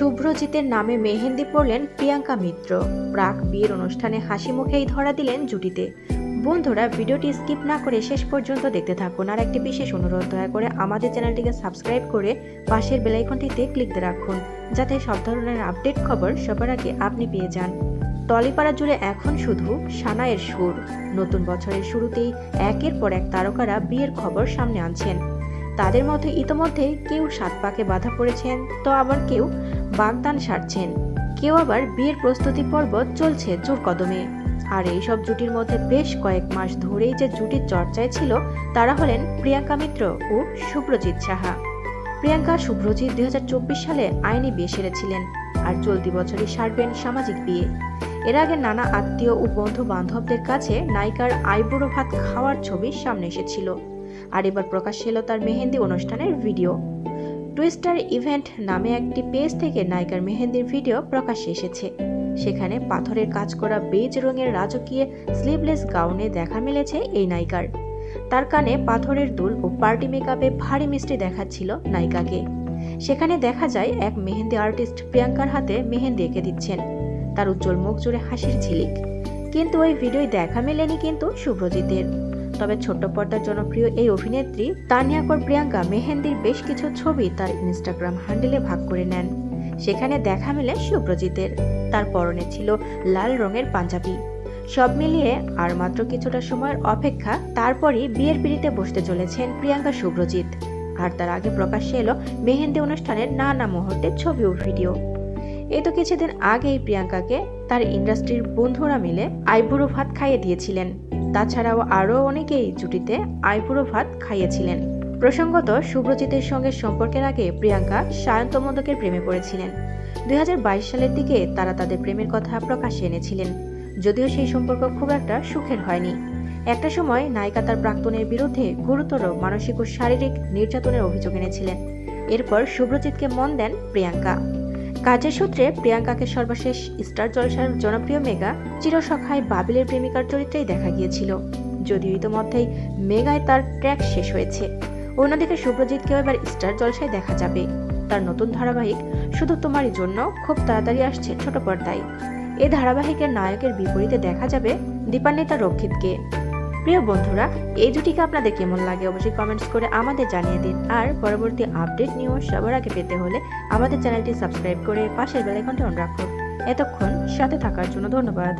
শুভ্রজিতের নামে মেহেন্দি পরলেন প্রিয়াঙ্কা মিত্র। প্রাক বিয়ের অনুষ্ঠানে হাসি মুখেই ধরা দিলেন জুটিতে। বন্ধুরা, ভিডিওটি স্কিপ না করে শেষ পর্যন্ত দেখতে থাকুন। আর একটি বিশেষ অনুরোধ, দয়া করে আমাদের চ্যানেলটিকে সাবস্ক্রাইব করে পাশের বেল আইকনটিতে ক্লিক দিয়ে রাখুন, যাতে সব ধরনের আপডেট খবর সবার আগে আপনি পেয়ে যান। টলিপাড়া জুড়ে এখন শুধু সানায়ের সুর। নতুন বছরের শুরুতেই একের পর এক তারকারা বিয়ের খবর সামনে আনছেন। তাদের মধ্যে ইতোমধ্যে কেউ 7 পাকে বাধা পড়েছেন, তো আবার কেউ বাগদান সারছেন, কেউ আবার বিয়ের প্রস্তুতি পর্ব চলছে জোর কদমে। আর এইসব জুটির মধ্যে বেশ কয়েক মাস ধরেই যে জুটির চর্চায় ছিল, তারা হলেন প্রিয়াঙ্কা মিত্র ও শুভ্রজিৎ সাহা। প্রিয়াঙ্কা শুভ্রজিৎ 2024 সালে আইনি বিয়ে সেরেছিলেন, আর চলতি বছরই সারবেন সামাজিক বিয়ে। এর আগে নানা আত্মীয় ও বন্ধু বান্ধবদের কাছে নায়িকার আইবুড়ো ভাত খাওয়ার ছবি সামনে এসেছিল। আর এবার প্রকাশ্যে এলো তার মেহেন্দি অনুষ্ঠানের ভিডিও। টুইস্টার ইভেন্ট নামে একটি পেজ থেকে নায়িকার মেহেন্দির ভিডিও প্রকাশ্যে এসেছে। সেখানে পাথরের কাজ করা বেজ রঙের রাজকীয় স্লিভলেস গাউনে দেখা মিলেছে এই নায়িকার। তার কানে পাথরের দুল ও পার্টি মেকআপে ভারী মিষ্টি দেখাচ্ছিল নায়িকাকে। সেখানে দেখা যায় এক মেহেন্দি আর্টিস্ট প্রিয়াঙ্কার হাতে মেহেন্দি এঁকে দিচ্ছেন, তার উজ্জ্বল মুখ জুড়ে হাসির ঝিলিক। কিন্তু ওই ভিডিওয় দেখা মেলেনি কিন্তু শুভ্রজিতের। তবে ছোট্ট পর্দার জনপ্রিয় এই অভিনেত্রী তানিয়া কর প্রিয়াঙ্কা মেহেন্দির বেশ কিছু ছবি তার ইনস্টাগ্রাম হ্যান্ডেলে ভাগ করে নেন। সেখানে দেখা মেলে শুভ্রজিতের। তার পরনে ছিল লাল রঙের পাঞ্জাবি। সব মিলিয়ে আর মাত্র কিছুটা সময়ের অপেক্ষা, তারপরই বিয়ের পিঁড়িতে বসতে চলেছেন প্রিয়াঙ্কা শুভ্রজিৎ। আর তার আগে প্রকাশ্যে এলো মেহেন্দি অনুষ্ঠানের নানা মুহূর্তের ছবি ও ভিডিও। এই তো কিছুদিন আগেই প্রিয়াঙ্কাকে তার ইন্ডাস্ট্রির বন্ধুরা মিলে আইবুড়ো ভাত খাইয়ে দিয়েছিলেন। তাছাড়াও আরও অনেকেই জুটিতে আইবুড়ো ভাত খাইয়েছিলেন। প্রসঙ্গত, শুভ্রজিতের সঙ্গে সম্পর্কের আগে প্রিয়াঙ্কা সায়ন্ত মোদকের প্রেমে পড়েছিলেন। 2022 সালের দিকে তারা তাদের প্রেমের কথা প্রকাশ্যে এনেছিলেন, যদিও সেই সম্পর্ক খুব একটা সুখের হয়নি। একটা সময় নায়িকা তার প্রাক্তনের বিরুদ্ধে গুরুতর মানসিক ও শারীরিক নির্যাতনের অভিযোগ এনেছিলেন। এরপর শুভ্রজিৎকে মন দেন প্রিয়াঙ্কা। কাজের সূত্রে প্রিয়াঙ্কাকে সর্বশেষ স্টার জলসার জনপ্রিয় মেগা চিরসখায় বাবিলের প্রেমিকার চরিত্রেই দেখা গিয়েছিল, যদিও ইতোমধ্যেই মেগায় তার ট্র্যাক শেষ হয়েছে। অন্যদিকে শুভ্রজিৎকেও এবার স্টার জলসায় দেখা যাবে। তার নতুন ধারাবাহিক শুধু তোমারই জন্য খুব তাড়াতাড়ি আসছে ছোট পর্দায়। এই ধারাবাহিকের নায়কের বিপরীতে দেখা যাবে দীপান্বিতা রক্ষিতকে। প্রিয় বন্ধুরা, এই জুটিকে আপনাদের কেমন লাগে অবশ্যই কমেন্টস করে আমাদের জানিয়ে দিন। আর পরবর্তী আপডেট নিউজ সবার আগে পেতে হলে আমাদের চ্যানেলটি সাবস্ক্রাইব করে পাশের বেল আইকনটি অন রাখুন। এতক্ষণ সাথে থাকার জন্য ধন্যবাদ।